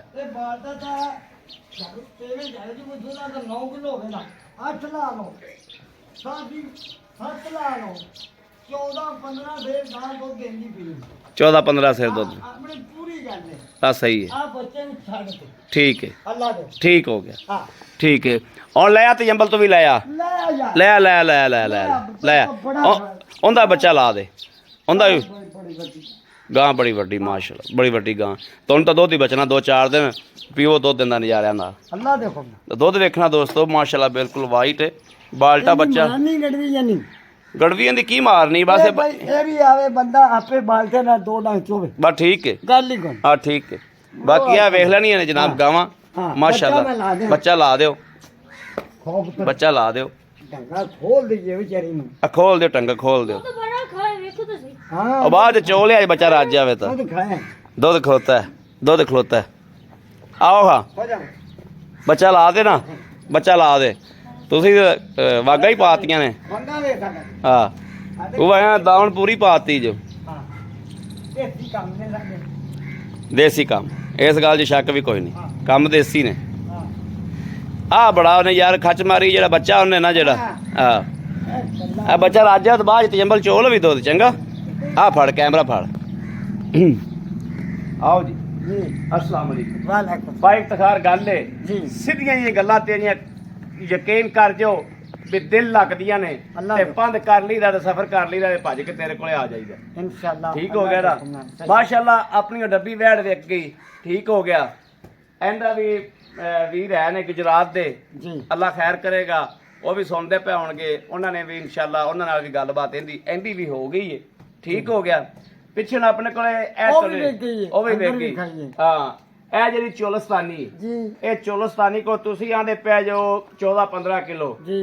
चौदह 15 से दुध सही है ठीक है ठीक हो गया ठीक है और लाया तो जंबल तो भी लाया लाया लाया लाया लाया लाया लाया उनका बच्चा ला दे उनका गां बड़ी वड्डी माशाल्लाह बड़ी वड्डी गां तो उन तो दुध ही बचना 2-4 दिन पीओ दुध दिन नजारे का दुध देखना दोस्तों माशाल्लाह बिल्कुल वाइट है बाल्टा बच्चा गड़वी की की मारनी बस ये भी आवे बंदा आपे बाल्टे ना दो डंग चोवे बस ठीक है गल ही कोई हाँ ठीक है बाकी आ वेख लेनी है जनाब गावां माशाल्लाह बच्चा ला दो ਖੌਫ ਤੋਂ ਬੱਚਾ ਲਾ ਦਿਓ ਡੰਗਾ ਖੋਲ ਦਈਏ ਵਿਚਾਰੀ ਨੂੰ ਆ ਖੋਲ ਦਿਓ ਟੰਗਾ ਖੋਲ ਦਿਓ ਬੜਾ ਖਾਏ ਵੇਖੋ ਤੁਸੀਂ ਹਾਂ ਉਹ ਬਾਅਦ ਚ ਚੋ ਲਿਆ ਬੱਚਾ ਰੱਜ ਜਾਵੇ ਤਾਂ ਉਹ ਖਾਏ ਦੁੱਧ ਖਲੋਤਾ ਹੈ ਦੁੱਧ ਖਲੋਤਾ ਹੈ ਆਓ ਹਾਂ ਹੋ ਜਾ ਬੱਚਾ ਲਾ ਦੇ ਨਾ ਬੱਚਾ ਲਾ ਦੇ ਤੁਸੀਂ ਵਾਗਾ ਹੀ ਪਾਤੀਆਂ ਨੇ ਬੰਦਾ ਵੇ ਸਾਡਾ ਹਾਂ ਉਹ ਆਇਆ ਦਾਵਣ ਪੂਰੀ ਪਾਤੀ ਜੋ ਹਾਂ ਦੇਸੀ ਕੰਮ ਨੇ ਸਾਡੇ ਦੇਸੀ ਕੰਮ ਇਸ ਗੱਲ 'ਚ ਸ਼ੱਕ ਵੀ ਕੋਈ ਨਹੀਂ ਕੰਮ ਦੇਸੀ ਨੇ ਹਾਂ ਆਹ ਬੜਾ ਉਹਨੇ ਯਾਰ ਖੱਚ ਮਾਰੀ ਜਿਹੜਾ ਬੱਚਾ ਉਹਨੇ ਨਾ ਜਿਹੜਾ ਹਾਂ ਇਹ ਗੱਲਾਂ ਆ ਬੱਚਾ ਰਾਜਿਆ ਤੋਂ ਬਾਅਦ ਤਜੰਬਲ ਚੋਲ ਵੀ ਦੁੱਧ ਚੰਗਾ ਆ ਫੜ ਕੈਮਰਾ ਫੜ ਆਓ ਜੀ ਜੀ ਅਸਲਾਮ ਅਲੈਕੁਮ ਵਾਲੇਕੁਮ ਭਾਈ ਇਫਤਖਾਰ ਗੱਲ ਏ ਜੀ ਸਿੱਧੀਆਂ ਇਹ ਗੱਲਾਂ ਤੇਰੀਆਂ ਯਕੀਨ ਕਰ ਜੋ ਵੀ ਦਿਲ ਲੱਗਦੀਆਂ ਨੇ ਅੱਲਾ ਤੇ ਦੇ। ਬੰਦ ਕਰ ਲਈਦਾ ਤੇ ਸਫ਼ਰ ਕਰ ਲਈਦਾ ਤੇ ਭੱਜ ਕੇ ਤੇਰੇ ਕੋਲੇ ਆ ਜਾਈਦਾ ਇਨਸ਼ਾਅੱਲਾ ਠੀਕ ਹੋ ਗਿਆ ਨਾ ਮਾਸ਼ਾਅੱਲਾ ਆਪਣੀ ਡੱਬੀ ਵੈੜ ਵੇਖ ਗਈ ਠੀਕ ਹੋ ਗਿਆ ਇਹਦਾ ਵੀ ਵੀਰ ਹੈ ਨੇ ਗੁਜਰਾਤ ਦੇ ਜੀ ਅੱਲਾ ਖੈਰ ਕਰੇਗਾ ਉਹ ਵੀ ਸੁਣਦੇ ਪਏ ਹੋਣਗੇ ਉਹਨਾਂ ਨੇ ਵੀ ਇਨਸ਼ਾਅੱਲਾ ਉਹਨਾਂ ਨਾਲ ਵੀ ਗੱਲਬਾਤ ਇਹਦੀ ਵੀ ਹੋ ਗਈ ਏ ਠੀਕ ਹੋ ਗਿਆ ਪਿੱਛੇ ਨਾ ਆਪਣੇ ਕੋਲੇ ਇਹ ਉਹ ਵੀ ਤੁਰੇ- ਵੇਖ ਗਈ ਏ, ਉਹ ਵੀ ਅੰਦਰ ਵੇਖ ਵੀ ਗਈ ਖਾਈ ਏ। ਹਾਂ ਇਹ ਜਿਹੜੀ ਚੋਲਸਤਾਨੀ ਜੀ ਇਹ ਚੋਲਸਤਾਨੀ ਕੋ ਤੁਸੀਂ ਆਂਦੇ ਪਿਆ ਜੋ 14-15 ਕਿਲੋ ਜੀ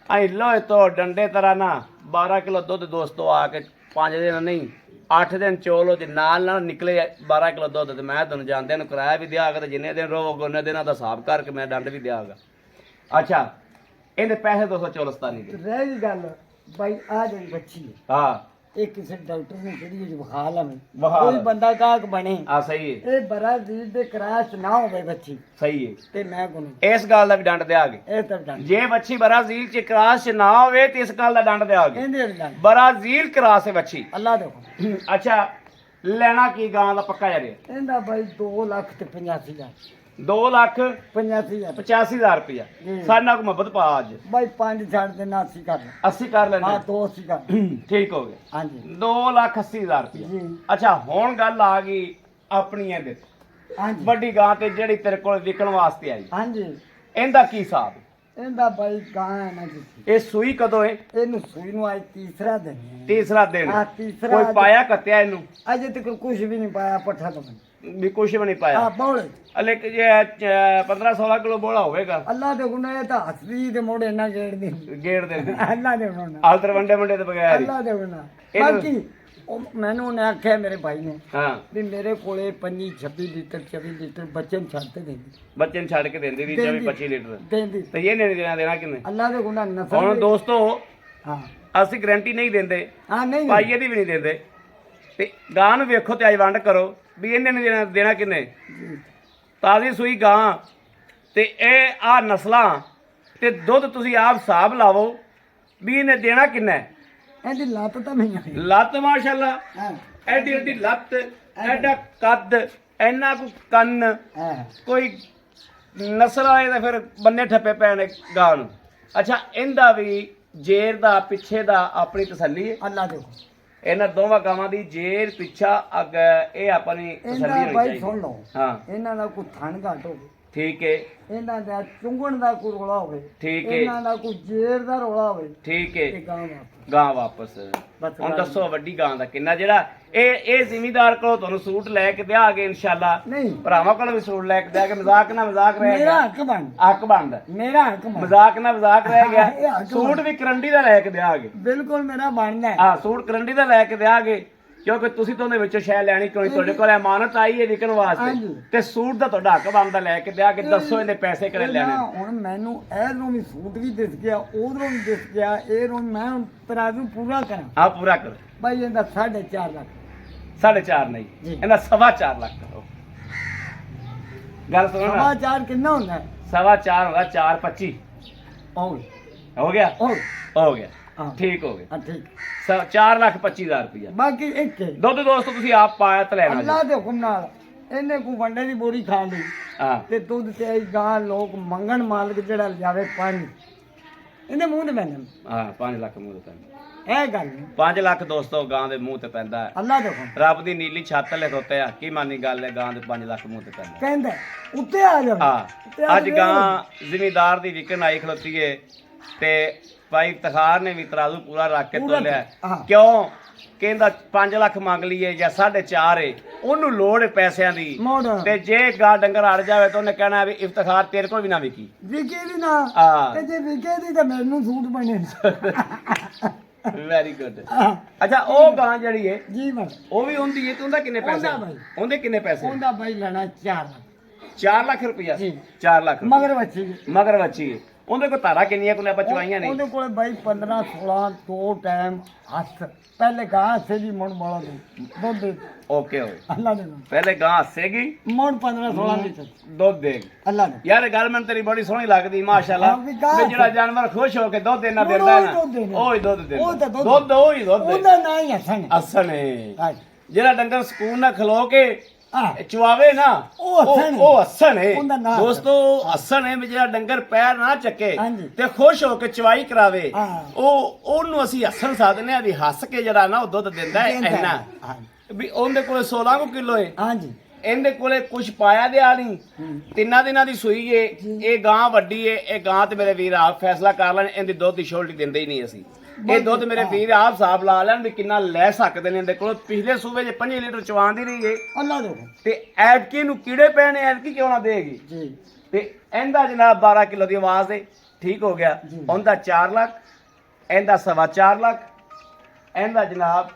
ਅਸੀਂ ਲੋਹੇ ਤੋਂ ਡੰਡੇ ਤਰ੍ਹਾਂ ਨਾ 12 ਕਿਲੋ ਦੁੱਧ ਦੋਸਤੋ ਆ ਕੇ 5 ਦਿਨ ਨਹੀਂ 8 ਦਿਨ ਚੋਲੋ ਜੇ ਨਾਲ ਨਾਲ ਨਿਕਲੇ 12 ਕਿਲੋ ਦੁੱਧ ਤੇ ਮੈਂ ਤੁਹਾਨੂੰ ਜਾਣਦਿਆਂ ਨੂੰ ਕਿਰਾਇਆ ਵੀ ਦਿਆਗਾ ਤੇ ਜਿੰਨੇ ਦਿਨ ਰਹੋਗੇ ਉਹਨੇ ਦਿਨਾਂ ਦਾ ਹਿਸਾਬ ਕਰਕੇ ਮੈਂ ਡੰਡ ਵੀ ਦਿਆਗਾ ਅੱਛਾ ਇਹਦੇ ਪੈਸੇ 200 ਚੋਲਸਤਾਨੀ ਦੇ ਰਹਿ ਗਈ ਗੱਲ ਭਾਈ ਆ ਜਿਹੜੀ ਬੱਚੀ ਹੈ ਹਾਂ ਇਹ ਕਿਸੇ ਡਾਕਟਰ ਨੇ ਕਿਹੜੀ ਵਿੱਚ ਵਿਖਾ ਲਵੇਂ ਵਿਖਾ ਕੋਈ ਲੈ। ਬੰਦਾ ਕਾਕ ਬਣੇ ਆ ਸਹੀ ਹੈ ਇਹ ਬਰਾਜ਼ੀਲ ਦੇ ਕਰਾਸ਼ ਨਾ ਹੋਵੇ ਬੱਚੀ ਸਹੀ ਹੈ ਤੇ ਮੈਂ ਕੋਲ ਇਸ ਗੱਲ ਦਾ ਵੀ ਡੰਡ ਦਿਆਗੇ ਇਹ ਤਾਂ ਡੰਡ ਜੇ ਬੱਚੀ ਬਰਾਜ਼ੀਲ ਚ ਕਰਾਸ ਚ ਨਾ ਹੋਵੇ ਤੇ ਇਸ ਗੱਲ ਦਾ ਡੰਡ ਦਿਆਗੇ ਇਹਦੇ ਡੰਡ ਬਰਾਜ਼ੀਲ ਕਰਾਸ ਹੈ ਬੱਚੀ ਅੱਲਾ ਦੇਖੋ ਅੱਛਾ ਲੈਣਾ ਕੀ ਗਾਂ ਦਾ ਪੱਕਾ ਜਰੇ ਇਹਦਾ ਭਾਈ 2 ਲੱਖ ਤੇ 85,000 2 ਲੱਖ 85,000 85,000 ਰੁਪਇਆ ਜੀ। ਸਾਡੇ ਨਾਲ ਕੋਈ ਮੁਹੱਬਤ ਪਾ ਅੱਜ ਭਾਈ 5 ਛੱਡ ਦੇ 80 ਕਰ ਲੈ 80 ਕਰ ਹਾਂ ਲੈਣਾ 280 ਕਰ ਲੈ। ਠੀਕ ਹੋ ਗਿਆ ਹਾਂਜੀ 2,80,000 ਰੁਪਇਆ ਜੀ ਅੱਛਾ ਹੁਣ ਗੱਲ ਆ ਗਈ ਆਪਣੀ ਇਹਦੇ ਹਾਂਜੀ ਵੱਡੀ ਗਾਂ ਤੇ ਜਿਹੜੀ ਤੇਰੇ ਕੋਲ ਵਿਕਣ ਵਾਸਤੇ ਆਈ ਹਾਂਜੀ ਇਹਦਾ ਕੀ ਹਿਸਾਬ ਇਹਦਾ ਭਾਈ ਗਾਂ ਹੈ ਨਾ ਜੀ ਇਹ ਸੂਈ ਕਦੋਂ ਹੈ ਇਹਨੂੰ ਸੂਈ ਨੂੰ ਅੱਜ ਤੀਸਰਾ ਦਿਨ ਹੈ ਤੀਸਰਾ ਦਿਨ ਹਾਂ, ਤੀਸਰਾ ਕੋਈ ਦਿਨ। ਪਾਇਆ ਕੱਤਿਆ ਇਹਨੂੰ ਅਜੇ ਤੱਕ ਕੁਝ ਵੀ ਨਹੀਂ ਪਾਇਆ ਪੱਠਾ ਤੋਂ ਵੀ ਕੁਛ ਵੀ ਨਹੀਂ ਪਾਇਆ ਆ ਬੌਲੇ ਅਲੇ ਕਿ ਜੇ 15-16 ਕਿਲੋ ਬੋਲਾ ਹੋਵੇਗਾ ਅੱਲਾ ਦੇ ਗੁਨਾਹ ਇਹ ਤਾਂ ਹੱਸਦੀ ਦੇ ਮੋੜੇ ਨਾ ਗੇੜ ਦੇ ਗੇੜ ਦੇ ਅੱਲਾ ਦੇ ਗੁਨਾਹ ਆਲਤਰ ਵੰਡੇ ਤੋਂ ਬਗੈਰ ਹੀ ਅੱਲਾ ਦੇ ਗੁਨਾਹ ਇਹਨੂੰ- ਬਾਕੀ ਉਹ ਮੈਨੂੰ ਉਹਨੇ ਆਖਿਆ ਮੇਰੇ ਭਾਈ ਨੇ ਹਾਂ ਵੀ ਮੇਰੇ ਕੋਲੇ 25-26 ਲੀਟਰ 24 ਲੀਟਰ ਬੱਚੇ ਨੂੰ ਛੱਡ ਤੇ ਦਿੰਦੀ ਬੱਚੇ ਨੂੰ ਛੱਡ ਕੇ ਦਿੰਦੀ ਦੀ 24-25 ਲੀਟਰ ਦਿੰਦੀ ਤੇ ਇਹ ਨਹੀਂ ਦੇਣਾ ਕਿੰਨੇ ਅੱਲਾ ਦੇ ਗੁਨਾਹ ਨਸਲ ਹੁਣ ਦੋਸਤੋ ਹਾਂ ਅਸੀਂ ਗਾਰੰਟੀ ਨਹੀਂ ਦਿੰਦੇ ਹਾਂ ਨਹੀਂ ਪਾਈਏ ਦੀ ਵੀ ਨਹੀਂ ਦਿੰਦੇ ਤੇ ਗਾਂ ਨੂੰ ਵੇਖੋ ਤੇ ਅੱਜ ਵੰਡ ਕਰੋ ਵੀ ਇਹਨੇ ਨਹੀਂ ਦੇਣਾ ਕਿੰਨੇ ਜੀ। ਤਾਜ਼ੀ ਸੂਈ ਗਾਂ ਤੇ ਇਹ ਆ ਨਸਲਾਂ ਤੇ ਦੁੱਧ ਤੁਸੀਂ ਆਪ ਹਿਸਾਬ ਲਾਵੋ ਵੀ ਇਹਨੇ ਦੇਣਾ ਕਿੰਨਾ ਹੈ। ਇਹਦੀ ਲੱਤ ਤਾਂ ਨਹੀਂ ਆਈ ਲੱਤ ਮਾਸ਼ਾਅੱਲਾ ਹਾਂ ਐਡੀ ਐਡੀ ਲੱਤ ਐਡਾ ਕੱਦ ਐਨਾ ਕੋ ਕੰਨ ਹਾਂ ਕੋਈ ਨਸਲ ਆਏ ਤਾਂ ਫਿਰ ਬੰਨੇ ਠੱਪੇ ਪੈਣੇ ਗਾਂ ਨੂੰ ਅੱਛਾ ਇਹਦਾ ਵੀ ਜੇਰ ਦਾ ਪਿੱਛੇ ਦਾ ਆਪਣੀ ਤਸੱਲੀ ਹੈ ਅੱਲਾ ਦੇ ਇਹਨਾਂ ਦੋਵਾਂ ਗਾਵਾਂ ਦੀ ਜੇਰ ਪਿੱਛਾ ਅੱਗ ਇਹ ਆਪਣੀ ਤਸੱਲੀ ਇਹਦਾ ਹੋਣੀ ਭਾਈ ਚਾਹੀਦੀ ਸੁਣ ਲਓ ਹਾਂ ਇਹਨਾਂ ਦਾ ਕੋਈ ਥਣ ਘੱਟ ਹੋਵੇ ਠੀਕ ਹੈ ਇਹਨਾਂ ਦਾ ਚੁੰਗਣ ਦਾ ਕੋਈ ਰੋਲਾ ਹੋਵੇ ਠੀਕ ਹੈ ਇਹਨਾਂ ਦਾ ਕੋਈ ਜੇਰ ਦਾ ਰੋਲਾ ਹੋਵੇ ਠੀਕ ਇਹ ਹੈ ਗਾਂ ਵਾਪਸ ਗਾਂ ਵਾਪਸ ਬਸ ਹੁਣ ਗੱਲ ਦੱਸੋ ਵੱਡੀ ਗਾਂ ਦਾ ਕਿੰਨਾ ਜਿਹੜਾ ਇਹ ਜ਼ਿਮੀਦਾਰ ਕੋਲੋਂ ਤੁਹਾਨੂੰ ਸੂਟ ਲੈ ਕੇ ਦਿਆਗੇ ਇਨਸ਼ਾਅੱਲਾ ਨਹੀਂ ਭਰਾਵਾਂ ਕੋਲ ਵੀ ਸੂਟ ਲੈ ਕੇ ਦਿਆਗੇ ਮਜ਼ਾਕ ਨਾ ਮਜ਼ਾਕ ਰਹਿ ਮੇਰਾ ਗਿਆ ਹੱਕ ਬਣ ਹੱਕ ਬਣਦਾ ਮੇਰਾ ਹੱਕ ਬਣ ਮਜ਼ਾਕ ਨਾ ਮਜ਼ਾਕ ਰਹਿ ਇਹ ਗਿਆ ਹੱਕ ਸੂਟ ਵੀ ਕਰੰਡੀ ਦਾ ਲੈ ਕੇ ਦਿਆਗੇ ਬਿਲਕੁਲ ਮੇਰਾ ਬਣਨਾ ਹੈ ਹਾਂ ਸੂਟ ਕਰੰਡੀ ਦਾ ਲੈ ਕੇ ਦਿਆਗੇ ਕਿਉਂਕਿ ਤੁਸੀਂ ਤਾਂ ਉਹਦੇ ਵਿੱਚੋਂ ਸ਼ੈ ਲੈਣੀ ਕੋਈ ਤੁਹਾਡੇ ਕੋਲ ਅਮਾਨਤ ਆਈ ਹੈ ਵਿਕਣ ਵਾਸਤੇ ਹਾਂਜੀ। ਤੇ ਸੂਟ ਦਾ ਤੁਹਾਡਾ ਹੱਕ ਬਣਦਾ ਲੈ ਕੇ ਦਿਆਗੇ ਦੱਸੋ ਇਹਦੇ ਪੈਸੇ ਕਿਹੜੇ ਇਹ ਲੈਣੇ ਨਾ ਹੁਣ ਮੈਨੂੰ ਇਹਨੂੰ ਵੀ ਸੂਟ ਵੀ ਦਿਸ ਗਿਆ ਉਧਰੋਂ ਵੀ ਦਿਸ ਗਿਆ ਇਹ ਨੂੰ ਮੈਂ ਹੁਣ ਤਰਾਜ਼ੂ ਪੂਰਾ ਕਰਾਂ ਆ ਪੂਰਾ ਕਰੋ ਭਾਈ ਇਹਦਾ 4.5 ਲੱਖ 4.5 ਨਹੀਂ ਜੀ। ਇਹਦਾ 4.5 ਲੱਖ ਕਰੋ ਗੱਲ ਸੁਣੋ ਨਾ ਸਵਾ ਚਾਰ ਕਿੰਨਾ ਹੁੰਦਾ ਹੈ 4.5 ਹੋਗਾ 4.25 ਓਏ ਹੋ ਗਿਆ ਓਏ ਹੋ ਗਿਆ ਹਾਂ ਠੀਕ ਹੋ ਗਿਆ ਹਾਂ ਠੀਕ 4,25,000 ਰੁਪਇਆ ਬਾਕੀ ਇੱਕ ਹੈ। ਦੁੱਧ ਦੋਸਤੋ ਤੁਸੀਂ ਆਪ ਪਾਇਆ ਤੇ ਲੈਣਾ ਅੱਲਾ ਜੀ। ਦੇ ਹੁਕਮ ਨਾਲ ਇਹਨੇ ਕੋ ਵੰਡੇ ਦੀ ਬੋਰੀ ਖਾ ਲਈ ਹਾਂ ਤੇ ਦੁੱਧ ਤੇ ਆਈ ਗਾਂ ਲੋਕ ਮੰਗਣ ਮਾਲਕ ਜਿਹੜਾ ਲਿਜਾਵੇ ਪਾਣੀ ਇਹਦੇ ਮੂੰਹ ਤੇ ਪੈਂਦਾ ਹਾਂ 5 ਲੱਖ ਮੂੰਹ ਤੇ ਪੈਂਦਾ ਇਹ ਗੱਲ ਨਹੀਂ 5 ਲੱਖ ਦੋਸਤੋ ਗਾਂ ਦੇ ਮੂੰਹ ਤੇ ਪੈਂਦਾ ਹੈ। ਅੱਲਾ ਦੇ ਹੁਕਮ ਰੱਬ ਦੀ ਨੀਲੀ ਛੱਤ ਲੈ ਖੋਤੇ ਆ ਕੀ ਮਾਨੀ ਗੱਲ ਹੈ ਗਾਂ ਦੇ 5 ਲੱਖ ਮੂੰਹ ਤੇ ਪੈਂਦਾ ਕਹਿੰਦਾ ਉੱਤੇ ਆ ਜਾ ਹਾਂ ਅੱਜ ਗਾਂ ਜ਼ਿਮੀਦਾਰ ਦੀ ਵਿਕਣ ਆਈ ਖਲੋਤੀ ਏ ਤੇ ਭਾਈ ਇਫਤਖਾਰ ਨੇ ਵੀ ਤਰਾਜ਼ੂ ਪੂਰਾ ਰੱਖ ਕੇ ਪੂਰਾ ਤੋਲਿਆ ਹਾਂ। ਕਿਉਂ ਕਹਿੰਦਾ 5 ਲੱਖ ਮੰਗ ਲਈਏ ਜਾਂ 4.5 ਏ, ਉਹਨੂੰ ਲੋੜ ਹੈ ਪੈਸਿਆਂ ਦੀ, ਮੋੜ ਤੇ ਜੇ ਗਾਂ ਡੰਗਰ ਅੜ ਜਾਵੇ ਤਾਂ ਉਹਨੇ ਕਹਿਣਾ ਵੀ ਇਫਤਖਾਰ ਤੇਰੇ ਕੋਲ ਵੀ ਨਾ ਵਿਕੀ। ਵਿਕੇ ਵੀ ਨਾ, ਹਾਂ। ਤੇ ਜੇ ਵਿਕੇ ਦੀ ਤਾਂ ਮੈਨੂੰ ਸੂਟ ਬਣੇ ਵੈਰੀ ਗੁੱਡ। ਅੱਛਾ ਉਹ ਗਾਂ ਜਿਹੜੀ ਹੈ ਜੀ ਬਸ ਉਹ ਵੀ ਹੁੰਦੀ ਹੈ ਤੇ ਉਹਦਾ ਕਿੰਨੇ ਪੈਸੇ? ਉਹਦਾ ਬਾਈ। ਉਹਦੇ ਕਿੰਨੇ ਪੈਸੇ? ਉਹਦਾ ਬਾਈ ਲੈਣਾ 4 ਲੱਖ। 4 ਲੱਖ ਰੁਪਇਆ। ਜੀ। 4 ਲੱਖ ਮਗਰ ਬੱਚੀ ਮਗਰ ਬੱਚੀ ਹੈ। ਉਹਦੇ ਕੋਲ ਧਾਰਾ ਕਿੰਨੀਆਂ ਕੋਲ ਆਪਾਂ ਚਵਾਈਆਂ ਨੇ? ਉਹਦੇ ਕੋਲੇ ਬਾਈ 15 16 ਦੋ ਟਾਈਮ ਹੱਥ ਪਹਿਲੇ ਗਾਂ ਸੇ ਵੀ ਮੁੜ ਵਾਲਾ ਦੁੱਧ ਦੇ ਓਕੇ ਹੋਏ। ਅੱਲਾ ਦੇ ਨਾਮ ਪਹਿਲੇ ਗਾਂ ਹੱਸੇਗੀ, ਮੁੜ 15 16 ਲੀਟਰ ਦੁੱਧ ਦੇਗੀ। ਅੱਲਾ ਦੇ ਯਾਰ ਇਹ ਗੱਲ ਮੈਨੂੰ ਤੇਰੀ ਬੜੀ ਸੋਹਣੀ ਲੱਗਦੀ ਮਾਸ਼ਾਅੱਲਾ। ਹਾਂ ਵੀ ਗਾਂ ਵੀ ਜਿਹੜਾ ਜਾਨਵਰ ਖੁਸ਼ ਹੋ ਕੇ ਦੁੱਧ ਦੇਣਾ ਉਹ ਦਿੰਦਾ ਹੀ ਨਾ, ਦੁੱਧ ਦੇਣਾ। ਉਹ ਹੀ ਦੁੱਧ ਉਹ ਦਿੰਦਾ। ਤਾਂ ਦੁੱਧ- ਦੁੱਧ ਉਹ ਹੀ ਦੁੱਧ ਉਹਦਾ ਨਾਂ ਹੀ ਹਸਨ ਅਸਨ ਹੈ। ਹਾਂ ਜਿਹੜਾ ਡੰਗਰ ਸਕੂਨ ਨਾਲ ਖਲੋ ਕੇ ਆ ਚਵਾਵੇ ਨਾ, ਉਹ ਹੱਸਣ ਹੈ। ਉਹ ਹੱਸਣ ਹੈ। ਉਹਦਾ ਨਾਂ ਦੋਸਤੋ ਹੱਸਣ ਹੈ ਵੀ ਜਿਹੜਾ ਡੰਗਰ ਪੈਰ ਨਾ ਚੱਕੇ ਹਾਂਜੀ। ਤੇ ਖੁਸ਼ ਹੋ ਕੇ ਚਵਾਈ ਕਰਾਵੇ, ਹਾਂ। ਉਹਨੂੰ ਅਸੀਂ ਹੱਸਣ ਸਾਧਨੇ ਆ ਵੀ ਹੱਸ ਕੇ ਜਿਹੜਾ ਨਾ ਉਹ ਦੁੱਧ ਦਿੰਦਾ ਹੈ ਇੰਨਾ। ਹਾਂ ਵੀ ਉਹਦੇ ਕੋਲੇ 16 ਕਿਲੋ ਹੈ, ਹਾਂਜੀ ਇਹਦੇ ਕੋਲੇ ਕੁਝ ਪਾਇਆ ਦਿਆ ਨਹੀਂ, 3 ਦਿਨਾਂ ਦੀ ਸੂਈ ਏ। ਇਹ ਗਾਂ ਵੱਡੀ ਏ, ਇਹ ਗਾਂ ਤੇ ਮੇਰੇ ਵੀਰ ਆਪ ਫੈਸਲਾ ਕਰ ਲੈਣ, ਇਹਦੀ ਦੁੱਧ ਦੀ ਛੋਲਟੀ ਦਿੰਦੇ ਹੀ ਨਹੀਂ ਅਸੀਂ। ਇਹ ਦੁੱਧ ਮੇਰੇ ਵੀਰ ਆਪ ਹਿਸਾਬ ਲਾ ਲੈਣ ਵੀ ਕਿੰਨਾ ਲੈ ਸਕਦੇ ਨੇ ਇਹਦੇ ਕੋਲ। ਪਿਛਲੇ ਸੂਬੇ 'ਚ 5 ਲੀਟਰ ਚਵਾਉਂਦੀ ਰਹੀ ਏ ਅੱਲਾ ਦੇ ਤੇ ਐਤਕੀ ਨੂੰ ਕੀੜੇ ਪੈਣੇ, ਐਤਕੀ ਕਿਉਂ ਨਾ ਦੇਗੀ? ਜੀ ਤੇ ਇਹਦਾ ਜਨਾਬ 12 ਕਿਲੋ ਦੀ ਆਵਾਜ਼ ਏ, ਠੀਕ ਹੋ ਗਿਆ। ਜੀ। ਉਹਦਾ 4 ਲੱਖ, ਇਹਦਾ 4.25 ਲੱਖ, ਇਹਦਾ ਜਨਾਬ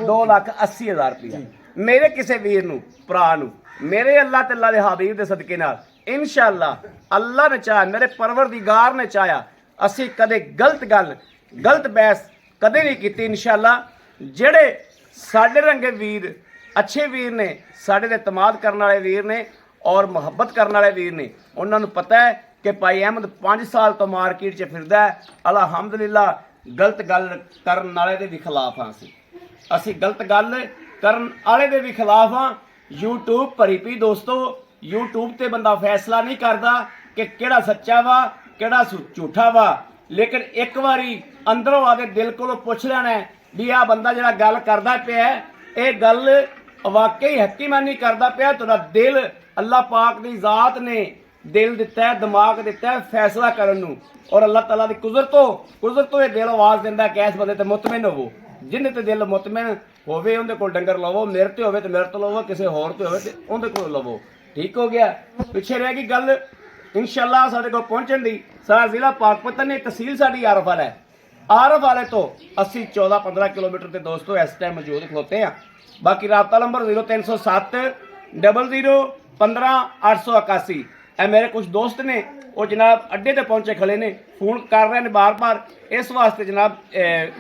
2,80,000 ਰੁਪਇਆ। ਮੇਰੇ ਕਿਸੇ ਵੀਰ ਨੂੰ ਭਰਾ ਨੂੰ ਮੇਰੇ ਅੱਲਾਹ ਤੇ ਅੱਲਾਹ ਦੇ ਹਬੀਬ ਦੇ ਸਦਕੇ ਨਾਲ ਇਨਸ਼ਾਅੱਲਾ ਅੱਲਾਹ ਨੇ ਚਾਹਿਆ, ਮੇਰੇ ਪਰਵਰਦੀਗਾਰ ਨੇ ਚਾਹਿਆ, ਅਸੀਂ ਕਦੇ ਗਲਤ ਗੱਲ ਗਲਤ ਬਹਿਸ ਕਦੇ ਨਹੀਂ ਕੀਤੀ ਇਨਸ਼ਾਅੱਲਾ। ਜਿਹੜੇ ਸਾਡੇ ਰੰਗੇ ਵੀਰ ਅੱਛੇ ਵੀਰ ਨੇ, ਸਾਡੇ ਤੇ ਇਤਮਾਦ ਕਰਨ ਵਾਲੇ ਵੀਰ ਨੇ ਔਰ ਮੁਹੱਬਤ ਕਰਨ ਵਾਲੇ ਵੀਰ ਨੇ, ਉਹਨਾਂ ਨੂੰ ਪਤਾ ਹੈ ਕਿ ਭਾਈ ਅਹਿਮਦ 5 ਸਾਲ ਤੋਂ ਮਾਰਕੀਟ 'ਚ ਫਿਰਦਾ ਹੈ। ਅਲਹਮਦੁਲਿਲਾ ਗਲਤ ਗੱਲ ਕਰਨ ਵਾਲੇ ਦੇ ਵੀ ਖਿਲਾਫ ਹਾਂ ਅਸੀਂ ਗਲਤ ਗੱਲ ਕਰਨ ਵਾਲੇ ਦੇ ਵੀ ਖਿਲਾਫ ਹਾਂ। YouTube ਭਰੀ ਪਈ ਦੋਸਤੋ, YouTube ਤੇ ਬੰਦਾ ਫੈਸਲਾ ਨਹੀਂ ਕਰਦਾ ਕਿ ਕਿਹੜਾ ਸੱਚਾ ਵਾ ਕਿਹੜਾ ਝੂਠਾ ਵਾ, ਲੇਕਿਨ ਇੱਕ ਵਾਰੀ ਅੰਦਰੋਂ ਆ ਕੇ ਦਿਲ ਕੋਲੋਂ ਪੁੱਛ ਲੈਣਾ ਹੈ ਵੀ ਆਹ ਬੰਦਾ ਜਿਹੜਾ ਗੱਲ ਕਰਦਾ ਪਿਆ ਇਹ ਗੱਲ ਵਾਕਈ ਹਕੀਮਾਨੀ ਕਰਦਾ ਪਿਆ। ਤੁਹਾਡਾ ਦਿਲ ਅੱਲਾਹ ਪਾਕ ਦੀ ਜ਼ਾਤ ਨੇ ਦਿਲ ਦਿੱਤਾ ਹੈ, ਦਿਮਾਗ ਦਿੱਤਾ ਹੈ ਫੈਸਲਾ ਕਰਨ ਨੂੰ, ਔਰ ਅੱਲਾਹ ਤਾਲਾ ਦੀ ਕੁਦਰਤ ਇਹ ਦਿਲ ਆਵਾਜ਼ ਦਿੰਦਾ ਕਿ ਇਸ ਬੰਦੇ ਤੇ ਮੁਤਮਿਨ ਹੋਵੋ। ਜਿਹਦੇ ਤੇ ਦਿਲ ਮੁਤਮਿਨ ਹੋਵੇ ਉਹਦੇ ਕੋਲ ਡੰਗਰ ਲਵੋ, ਮੇਰੇ ਤੇ ਹੋਵੇ ਤੇ ਮੇਰੇ ਤੋਂ ਲਵੋ, ਕਿਸੇ ਹੋਰ ਤੇ ਹੋਵੇ ਤੇ ਉਹਦੇ ਕੋਲ ਲਵੋ। ਠੀਕ ਹੋ ਗਿਆ। ਪਿੱਛੇ ਰਹਿ ਗਈ ਗੱਲ ਇਨਸ਼ਾਅੱਲਾ ਸਾਡੇ ਕੋਲ ਪਹੁੰਚਣ ਦੀ। ਸਾਰਾ ਜ਼ਿਲ੍ਹਾ ਪਾਕਪਤਨ ਨੇ, ਤਹਿਸੀਲ ਸਾਡੀ ਆਰਫ ਵਾਲਾ ਹੈ। ਆਰਫ ਵਾਲੇ ਤੋਂ ਅਸੀਂ 14-15 ਕਿਲੋਮੀਟਰ ਤੇ ਦੋਸਤੋ ਇਸ ਟਾਈਮ ਮੌਜੂਦ ਖਲੋਤੇ ਆ। ਬਾਕੀ ਰਾਬਤਾ ਨੰਬਰ 0307 00 15 881। ਇਹ ਮੇਰੇ ਕੁਝ ਦੋਸਤ ਨੇ, ਉਹ ਜਨਾਬ ਅੱਡੇ ਤੇ ਪਹੁੰਚੇ ਖੜੇ ਨੇ, ਫੋਨ ਕਰ ਰਹੇ ਨੇ ਬਾਰ-ਬਾਰ। ਇਸ ਵਾਸਤੇ ਜਨਾਬ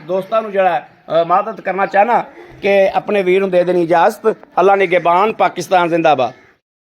ਦੋਸਤਾਂ ਨੂੰ ਜਿਹੜਾ ਮਦਦ ਕਰਨਾ ਚਾਹਨਾ ਕਿ ਆਪਣੇ ਵੀਰ ਨੂੰ ਦੇ ਦੇਣੀ ਇਜਾਜ਼ਤ। ਅੱਲਾ ਨਿਗਹਿਬਾਨ, ਪਾਕਿਸਤਾਨ ਜ਼ਿੰਦਾਬਾਦ।